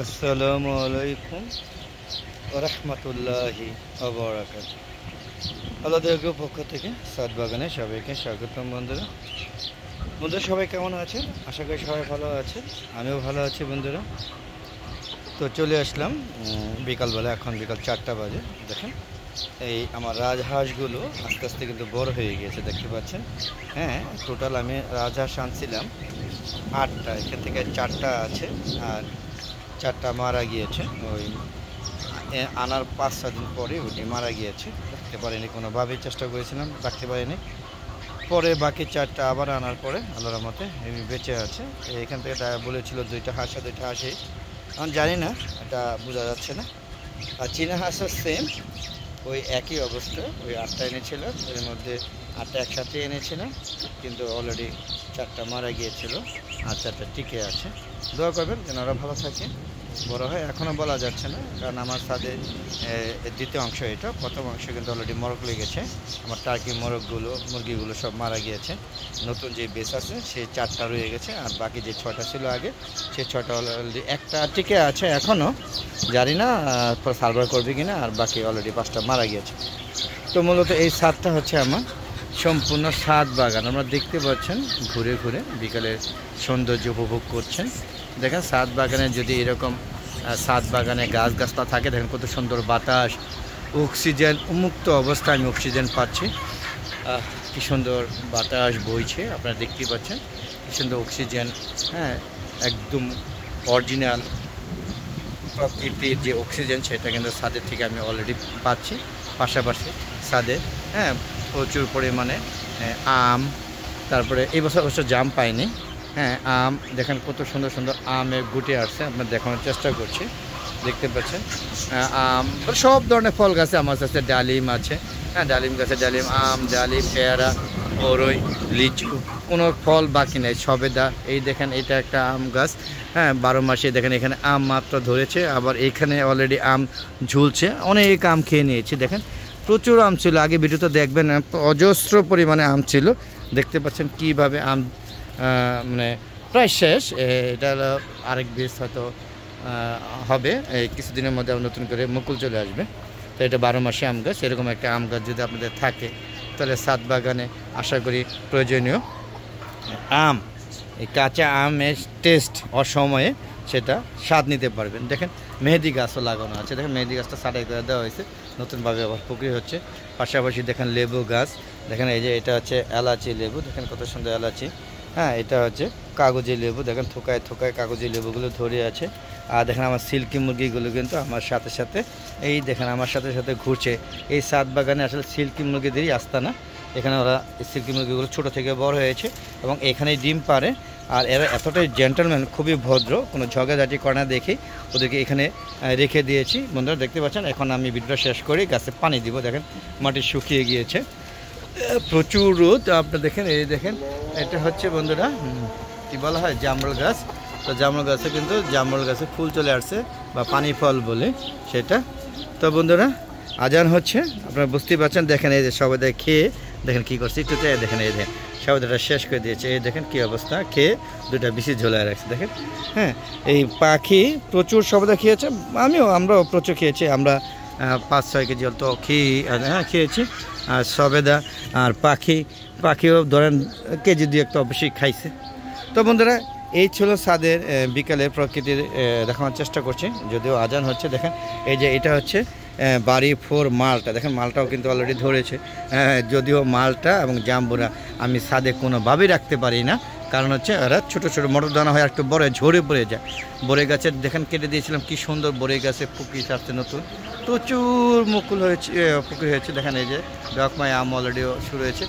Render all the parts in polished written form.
আসসালামু আলাইকুম ওয়া রাহমাতুল্লাহি ওয়া বারাকাতুহু। আলাদা গ্রুপ পক্ষ থেকে সাদ বাগানে সবাইকে স্বাগতম। বন্ধুরা সবাই কেমন আছেন? আশা করি সবাই ভালো আছেন, আমিও ভালো আছি বন্ধুরা। তো চলে আসলাম বিকালবেলা, এখন বিকাল 4টা বাজে। দেখেন এই আমার রাজহাঁসগুলো আস্তে আস্তে কিন্তু বড় হয়ে গিয়েছে, দেখতে পাচ্ছেন। হ্যাঁ, টোটাল আমি রাজহাঁস আনছিলাম 8টা, এখান থেকে 4টা আছে আর 4টা মারা গিয়েছে। ওই আনার 5-6 দিন পরে ওটি মারা গিয়েছে, রাখতে পারিনি, কোনোভাবেই চেষ্টা করেছিলাম, রাখতে পারিনি। পরে বাকি 4টা আবার আনার পরে আল্লাহর রহমতে এমনি বেঁচে আছে। এখান থেকে বলেছিল 2টা হাঁসা, 2টা হাঁসি, আমি জানি না, এটা বোঝা যাচ্ছে না। আর চীনা হাঁসের সেম ওই একই অবস্থা, ওই 8টা এনেছিল, এর মধ্যে 8টা একসাথে এনেছিলাম, কিন্তু অলরেডি 4টা মারা গিয়েছিল আর 4টা টিকে আছে। দোয়া করবেন যেন ওরা ভালো থাকে, বড় হয়। এখনও বলা যাচ্ছে না, কারণ আমার সাথে দ্বিতীয় অংশ, এটা প্রথম অংশ কিন্তু অলরেডি মরক লেগেছে। আমার টার্কি মুরগিগুলো সব মারা গিয়েছে। নতুন যে বেস আছে সেই 4টা রয়ে গেছে, আর বাকি যে 6টা ছিল আগে সেই 6টা অলরেডি, একটা টিকে আছে এখনও, জানি না সার্ভার করবে কিনা, আর বাকি অলরেডি 5টা মারা গিয়েছে। তো মূলত এই ছাদটা হচ্ছে আমার সম্পূর্ণ ছাদ বাগান। আপনারা দেখতে পাচ্ছেন ঘুরে ঘুরে বিকালের সৌন্দর্য উপভোগ করছেন। দেখেন ছাদ বাগানে যদি এরকম ছাদ বাগানে গাছগাছলা থাকে, দেখেন কত সুন্দর বাতাস, অক্সিজেন, উন্মুক্ত অবস্থায় আমি অক্সিজেন পাচ্ছি। কি সুন্দর বাতাস বইছে, আপনারা দেখতেই পাচ্ছেন কি সুন্দর অক্সিজেন। হ্যাঁ, একদম অরিজিনাল প্রকৃতির যে অক্সিজেন সেটা কিন্তু ছাদের থেকে আমি অলরেডি পাচ্ছি। পাশাপাশি ছাদে হ্যাঁ প্রচুর পরিমাণে আম, তারপরে এই বছর অবশ্য জাম পাইনি। হ্যাঁ, আম দেখেন কত সুন্দর সুন্দর আমের গুটি আসছে, আপনার দেখানোর চেষ্টা করছি। দেখতে পাচ্ছেন আম, সব ধরনের ফল গাছে আমার কাছে, ডালিম আছে। হ্যাঁ, ডালিম গাছে ডালিম, আম, ডালিম, পেয়ারা, বরই, লিচু, কোনো ফল বাকি নেই, সবেদা। এই দেখেন এটা একটা আম গাছ। হ্যাঁ, 12 মাসে দেখেন এখানে আম মাত্র ধরেছে, আবার এখানে অলরেডি আম ঝুলছে। অনেক আম খেয়ে নিয়েছি, দেখেন প্রচুর আম ছিল। আগে ভিডিওতে দেখবেন অজস্র পরিমাণে আম ছিল। দেখতে পাচ্ছেন কীভাবে আম মানে প্রায় শেষ। এটা হলো আরেক বেশ হয়তো হবে, এই কিছুদিনের মধ্যে নতুন করে মুকুল চলে আসবে। তো এটা 12 মাসে আম গাছ। এরকম একটা আম গাছ যদি আপনাদের থাকে তাহলে ছাদ বাগানে আশা করি প্রয়োজনীয় আম, এই কাঁচা আমের টেস্ট অসময়ে সেটা স্বাদ নিতে পারবেন। দেখেন মেহেদি গাছও লাগানো আছে, দেখেন মেহেদি গাছটা ছাঁটাই করে দেওয়া হয়েছে, নতুনভাবে আবার পুকুরি হচ্ছে। পাশাপাশি দেখেন লেবু গাছ, দেখেন এই যে এটা হচ্ছে এলাচি লেবু, দেখেন কত সুন্দর এলাচি। হ্যাঁ, এটা হচ্ছে কাগজি লেবু, দেখেন থোকায় থোকায় কাগজি লেবুগুলো ধরে আছে। আর দেখেন আমার সিল্কি মুরগিগুলো কিন্তু আমার সাথে সাথে, এই দেখেন আমার সাথে সাথে ঘুরছে। এই ছাদ বাগানে আসলে সিল্কি মুরগিদেরই আস্তানা। এখানে ওরা সিল্কি মুরগিগুলো ছোটো থেকে বড় হয়েছে এবং এখানেই ডিম পারে। আর এরা এতটাই জেন্টলম্যান, খুবই ভদ্র, কোনো ঝগড়াঝাটি করে না দেখে ওদেরকে এখানে রেখে দিয়েছি। বন্ধুরা দেখতে পাচ্ছেন, এখন আমি ভিডিওটা শেষ করি, গাছে পানি দিব। দেখেন মাটি শুকিয়ে গিয়েছে, প্রচুর রোদ। আপনারা দেখেন, এই দেখেন এটা হচ্ছে বন্ধুরা কী বলা হয়, জামরুল গাছ। তো জামরুল গাছে কিন্তু জামরুল গাছে ফুল চলে আসছে, বা পানি ফল বলে সেটা। তো বন্ধুরা আজান হচ্ছে, আপনারা বুঝতেই পারছেন। দেখেন এই যে সবাই খেয়ে দেখেন কী করছে, একটু দেখেন এই দেখেন সবাইটা শেষ করে দিয়েছে। এই দেখেন কী অবস্থা, খেয়ে 2টা বিচি ঝোলায় রাখছে। দেখেন হ্যাঁ, এই পাখি প্রচুর সবাই খেয়েছে, আমরাও প্রচুর খেয়েছি। আমরা 5-6 কেজি তো খেয়েছি। আর সবেদা আর পাখিও ধরেন কেজি 2 একটা অবশ্যই খাইছে। তো বন্ধুরা এই ছিল ছাদের বিকালে প্রকৃতির দেখানোর চেষ্টা করছি, যদিও আজান হচ্ছে। দেখেন এই যে এটা হচ্ছে বাড়ি 4 মালটা, দেখেন মালটাও কিন্তু অলরেডি ধরেছে। যদিও মালটা এবং জাম্বুরা আমি ছাদে কোনোভাবেই রাখতে পারি না, কারণ হচ্ছে এরা ছোটো ছোটো মটর দানা হয়, একটু বড় ঝরে পড়ে যায়। বরে গাছের দেখেন কেটে দিয়েছিলাম, কি সুন্দর বরে গাছে পুকুরি আসছে নতুন, প্রচুর মুকুল হয়েছে, পুকুরি হয়েছে। দেখেন এই যে ডকমায় আম অলরেডিও শুরু হয়েছে।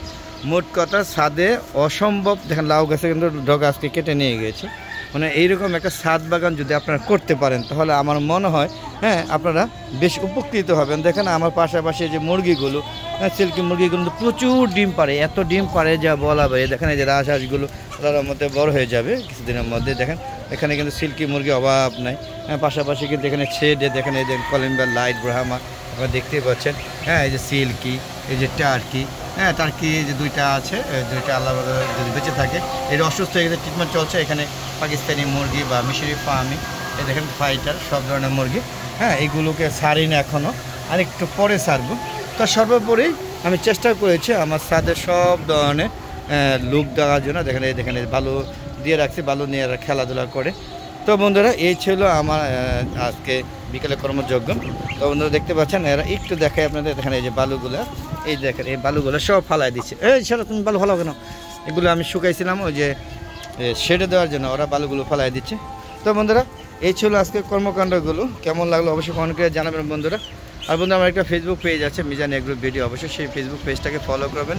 মোট কথা ছাদে অসম্ভব। দেখেন লাউ গাছে কিন্তু ডগ আজকে কেটে নিয়ে গিয়েছে। মানে এইরকম একটা ছাদ বাগান যদি আপনারা করতে পারেন তাহলে আমার মনে হয় হ্যাঁ আপনারা বেশ উপকৃত হবেন। দেখেন আমার পাশাপাশি যে মুরগিগুলো, সিল্কি মুরগিগুলো প্রচুর ডিম পারে, এত ডিম পারে যা বলা ভাই। দেখেন এই যে রাজহাঁসগুলো তার মধ্যে বড় হয়ে যাবে কিছুদিনের মধ্যে। দেখেন এখানে কিন্তু সিল্কি মুরগি অভাব নাই। হ্যাঁ, পাশাপাশি কিন্তু এখানে ছেড়ে দেখেন এই যে কলিম্বার লাইট ব্রাহ্মা আপনারা দেখতেই পাচ্ছেন। হ্যাঁ, এই যে সিল্কি, এই যে টার্কি, হ্যাঁ টার্কি যে 2টা আছে, 2টা আল্লাহ যদি বেঁচে থাকে। এর অসুস্থ হয়ে গেছে, ট্রিটমেন্ট চলছে। এখানে পাকিস্তানি মুরগি বা মিশরি ফার্মি এই দেখেন ফাইটার সব ধরনের মুরগি। হ্যাঁ, এইগুলোকে ছাড়ি না এখনও, আর একটু পরে ছাড়বো। তো সর্বোপরি আমি চেষ্টা করেছি আমার ছাদে সব ধরনের লুক দেওয়ার জন্য। দেখেন এই দেখেন বালু দিয়ে রাখছি, বালু নিয়ে এরা খেলাধুলা করে। তো বন্ধুরা এই ছিল আমার আজকে বিকেলে কর্মযজ্ঞ। তো বন্ধুরা দেখতে পাচ্ছেন, এরা একটু দেখায় আপনাদের, দেখেন এই যে বালুগুলো, এই দেখেন এই বালুগুলো সব ফালাই দিচ্ছে। এই সেটা তুমি বালু ফালাও কেন? এগুলো আমি শুকাইছিলাম ওই যে শেডে দেওয়ার জন্য, ওরা বালুগুলো ফালাই দিচ্ছে। তো বন্ধুরা এই ছিল আজকে কর্মকাণ্ডগুলো। কেমন লাগলো অবশ্যই কমেন্ট করে জানাবেন বন্ধুরা। আর বন্ধুরা আমার একটা ফেসবুক পেজ আছে মিজান এগ্রো ভিডিও, অবশ্যই সেই ফেসবুক পেজটাকে ফলো করবেন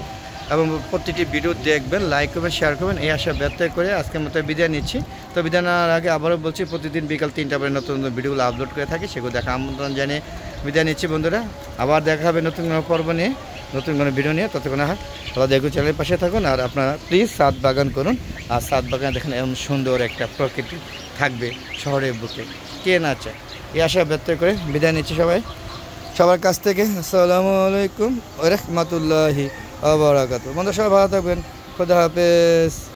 এবং প্রতিটি ভিডিও দেখবেন, লাইক করবেন, শেয়ার করবেন। এই আশা ব্যক্ত করে আজকের মতো বিদায় নিচ্ছি। তো বিদায় নেওয়ার আগে আবারও বলছি, প্রতিদিন বিকাল 3টা পরে নতুন নতুন ভিডিওগুলো আপলোড করে থাকি, সেগুলো দেখা আমন্ত্রণ জানিয়ে বিদায় নিচ্ছি বন্ধুরা। আবার দেখা হবে নতুন কোনো পর্ব নিয়ে, নতুন কোনো ভিডিও নিয়ে। ততক্ষণ আলাদা এগ্রো চ্যানেলের পাশে থাকুন। আর আপনারা প্লিজ ছাদ বাগান করুন। আর ছাদ বাগান দেখেন এমন সুন্দর একটা প্রকৃতি থাকবে শহরের বুকে, কে না চায়। এই আশা ব্যক্ত করে বিদায় নিচ্ছি সবার কাছ থেকে। আসসালামু আলাইকুম ওয়া রাহমাতুল্লাহি ওয়া বারাকাতুহু। বন্ধুরা সবাই ভালো থাকবেন। খোদা হাফেজ।